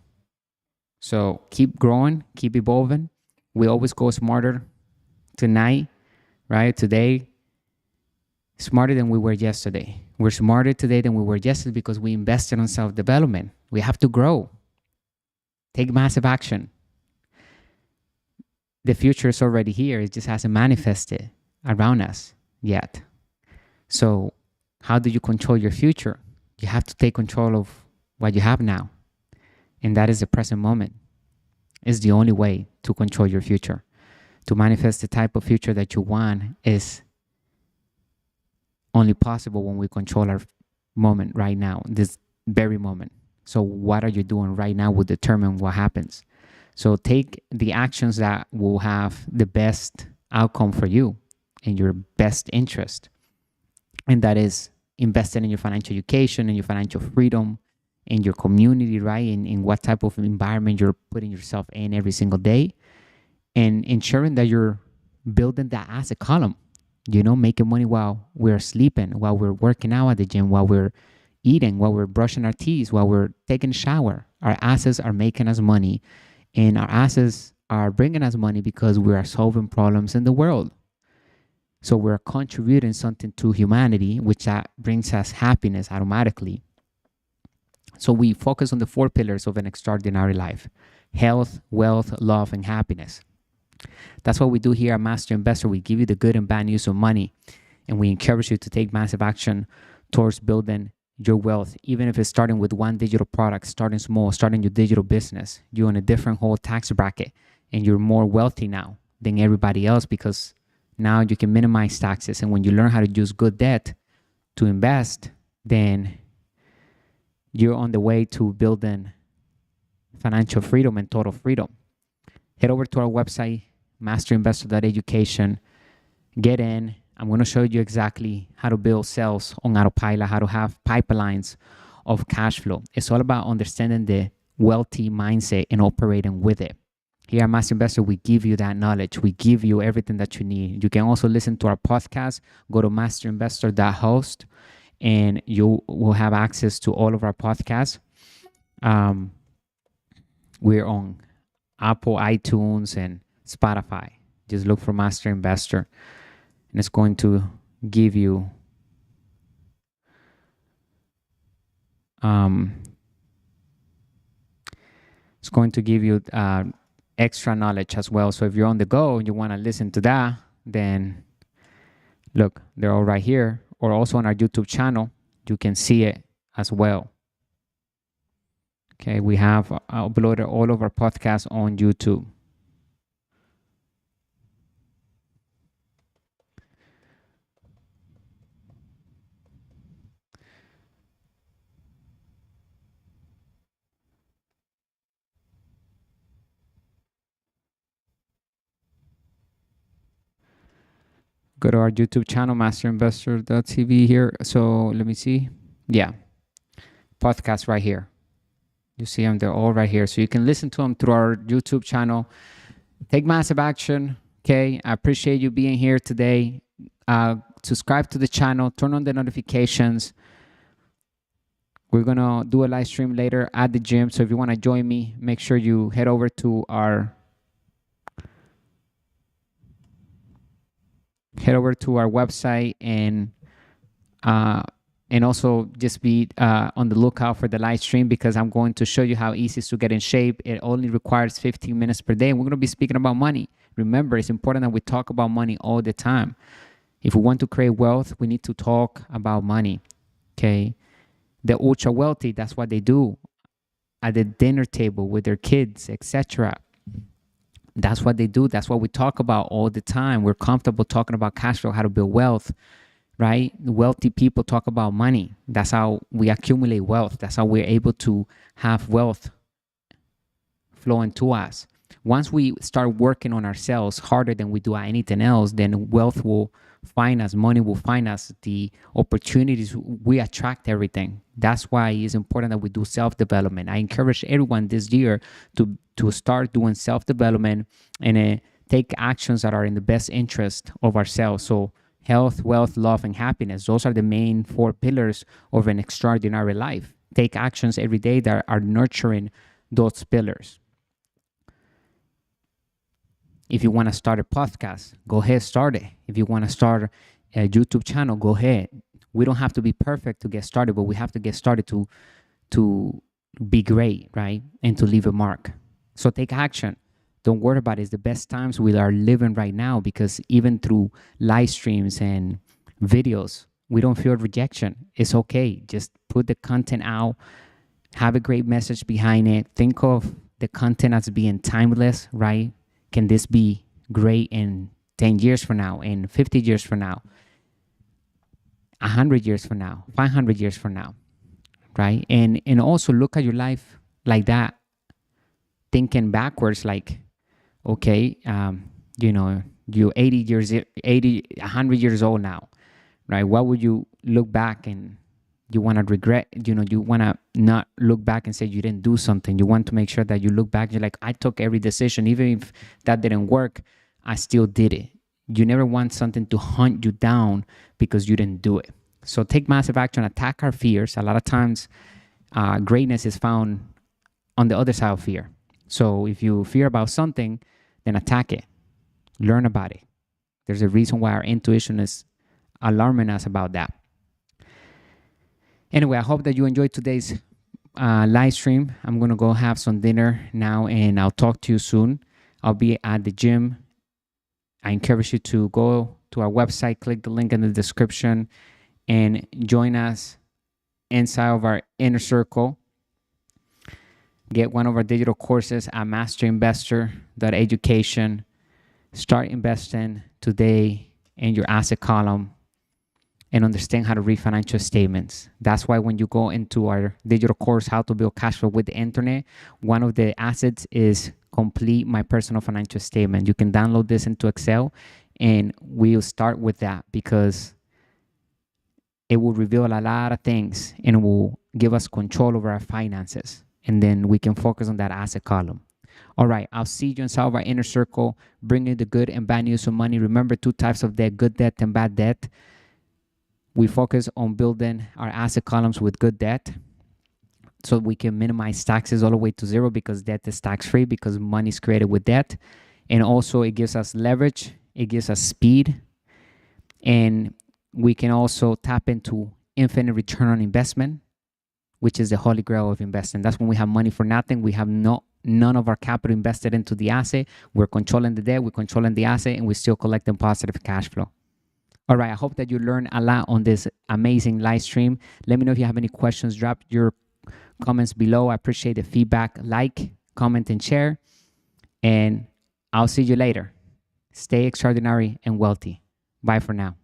So keep growing, keep evolving. We always go smarter tonight, right? Today, smarter than we were yesterday. We're smarter today than we were yesterday because we invested on self-development. We have to grow. Take massive action. The future is already here. It just hasn't manifested around us yet. So how do you control your future? You have to take control of what you have now. And that is the present moment. It's the only way to control your future. To manifest the type of future that you want is only possible when we control our moment right now, this very moment. So what are you doing right now will determine what happens. So take the actions that will have the best outcome for you in your best interest. And that is investing in your financial education and your financial freedom, in your community, right? In what type of environment you're putting yourself in every single day, and ensuring that you're building that asset column, making money while we're sleeping, while we're working out at the gym, while we're eating, while we're brushing our teeth, while we're taking a shower. Our assets are making us money, and our assets are bringing us money because we are solving problems in the world. So we're contributing something to humanity, which that brings us happiness automatically. So we focus on the 4 pillars of an extraordinary life: health, wealth, love, and happiness. That's what we do here at Master Investor. We give you the good and bad news of money, and we encourage you to take massive action towards building your wealth, even if it's starting with one digital product, starting small, starting your digital business. You're in a different whole tax bracket, and you're more wealthy now than everybody else because now you can minimize taxes. And when you learn how to use good debt to invest, then you're on the way to building financial freedom and total freedom. Head over to our website, masterinvestor.education. Get in. I'm going to show you exactly how to build sales on autopilot, how to have pipelines of cash flow. It's all about understanding the wealthy mindset and operating with it. Here at Master Investor, we give you that knowledge. We give you everything that you need. You can also listen to our podcast. Go to masterinvestor.host. And you will have access to all of our podcasts. We're on Apple, iTunes, and Spotify. Just look for Master Investor, and it's going to give you extra knowledge as well. So if you're on the go and you want to listen to that, then look, they're all right here. Or also on our YouTube channel, you can see it as well. Okay, we have uploaded all of our podcasts on YouTube. Go to our YouTube channel, masterinvestor.tv here. So let me see. Yeah, podcast right here. You see them, they're all right here. So you can listen to them through our YouTube channel. Take massive action. Okay, I appreciate you being here today. Subscribe to the channel, turn on the notifications. We're going to do a live stream later at the gym. So if you want to join me, make sure you head over to our website and also just be on the lookout for the live stream, because I'm going to show you how easy it is to get in shape. It only requires 15 minutes per day, and we're going to be speaking about money. Remember, it's important that we talk about money all the time. If we want to create wealth, we need to talk about money. Okay, the ultra wealthy, that's what they do at the dinner table with their kids, etc. That's what they do. That's what we talk about all the time. We're comfortable talking about cash flow, how to build wealth, right? Wealthy people talk about money. That's how we accumulate wealth. That's how we're able to have wealth flowing to us. Once we start working on ourselves harder than we do anything else, then wealth will find us, money will find us, the opportunities, we attract everything. That's why it's important that we do self-development. I encourage everyone this year to start doing self-development and take actions that are in the best interest of ourselves. So health, wealth, love, and happiness, those are the main 4 pillars of an extraordinary life. Take actions every day that are nurturing those pillars. If you want to start a podcast, go ahead, start it. If you want to start a YouTube channel, go ahead. We don't have to be perfect to get started, but we have to get started to be great, right? And to leave a mark. So take action. Don't worry about it. It's the best times we are living right now, because even through live streams and videos, we don't feel rejection. It's okay. Just put the content out. Have a great message behind it. Think of the content as being timeless, right? Can this be great in 10 years from now, in 50 years from now, 100 years from now, 500 years from now, right? And also look at your life like that, thinking backwards, like, okay, you're 100 years old now, right? What would you look back and you want to regret? You want to not look back and say you didn't do something. You want to make sure that you look back, you're like, I took every decision. Even if that didn't work, I still did it. You never want something to hunt you down because you didn't do it. So take massive action, attack our fears. A lot of times, greatness is found on the other side of fear. So if you fear about something, then attack it. Learn about it. There's a reason why our intuition is alarming us about that. Anyway, I hope that you enjoyed today's live stream. I'm going to go have some dinner now, and I'll talk to you soon. I'll be at the gym. I encourage you to go to our website, click the link in the description, and join us inside of our inner circle. Get one of our digital courses at MASTERINVESTOR.education. Start investing today in your asset column and understand how to read financial statements. That's why when you go into our digital course, How to Build Cash Flow with the Internet, one of the assets is Complete My Personal Financial Statement. You can download this into Excel, and we'll start with that because it will reveal a lot of things and it will give us control over our finances. And then we can focus on that asset column. All right, I'll see you inside of our inner circle, bringing the good and bad news of money. Remember, 2 types of debt, good debt and bad debt. We focus on building our asset columns with good debt so we can minimize taxes all the way to 0, because debt is tax-free, because money is created with debt. And also it gives us leverage. It gives us speed. And we can also tap into infinite return on investment, which is the holy grail of investing. That's when we have money for nothing. We have none of our capital invested into the asset. We're controlling the debt, we're controlling the asset, and we're still collecting positive cash flow. All right, I hope that you learned a lot on this amazing live stream. Let me know if you have any questions. Drop your comments below. I appreciate the feedback. Like, comment, and share. And I'll see you later. Stay extraordinary and wealthy. Bye for now.